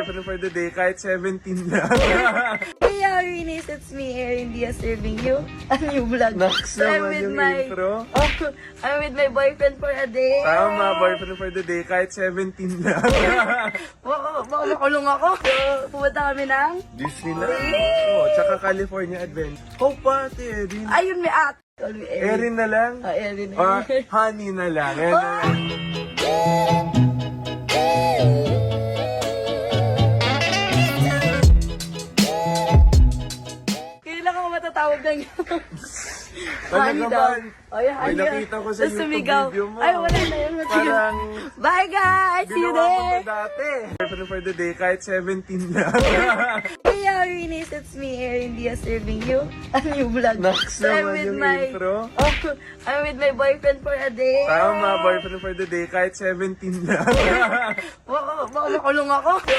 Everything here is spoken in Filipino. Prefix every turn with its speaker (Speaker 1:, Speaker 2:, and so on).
Speaker 1: boyfriend for the day kahit 17 lang.
Speaker 2: Hey, Arinis, it's me, Erin Diaz, serving you a new vlog.
Speaker 1: Naks
Speaker 2: So, I'm
Speaker 1: naman
Speaker 2: with
Speaker 1: yung
Speaker 2: my,
Speaker 1: intro.
Speaker 2: I'm with my boyfriend for a day.
Speaker 1: Tama, boyfriend for the day kahit 17 lang.
Speaker 2: Baka makulong ako. So, pumunta kami ng...
Speaker 1: Disneyland. Oh, tsaka California Adventure. Oh, pati, Erin.
Speaker 2: Ayun, may at. Call me Erin.
Speaker 1: Erin na lang?
Speaker 2: Erin.
Speaker 1: Honey na lang. Erin na lang.
Speaker 2: Kailan ako matatawag ng
Speaker 1: Talaga ba?
Speaker 2: Ay,
Speaker 1: Ay, nakita ko sa
Speaker 2: Tapos
Speaker 1: YouTube
Speaker 2: sumigaw.
Speaker 1: video mo.
Speaker 2: Ay, wala na yun.
Speaker 1: Parang
Speaker 2: Bye, guys! See you
Speaker 1: ginawa mo
Speaker 2: there!
Speaker 1: ba dati? Boyfriend for the day kahit 17 lang.
Speaker 2: Hey, Arinis, it's me, Erin Diaz, serving you a new vlog.
Speaker 1: Naks
Speaker 2: So, I'm
Speaker 1: naman
Speaker 2: with
Speaker 1: yung
Speaker 2: my,
Speaker 1: intro.
Speaker 2: I'm with my boyfriend for a day.
Speaker 1: Tama, boyfriend for the day kahit 17 lang.
Speaker 2: Baka makulong ako. So,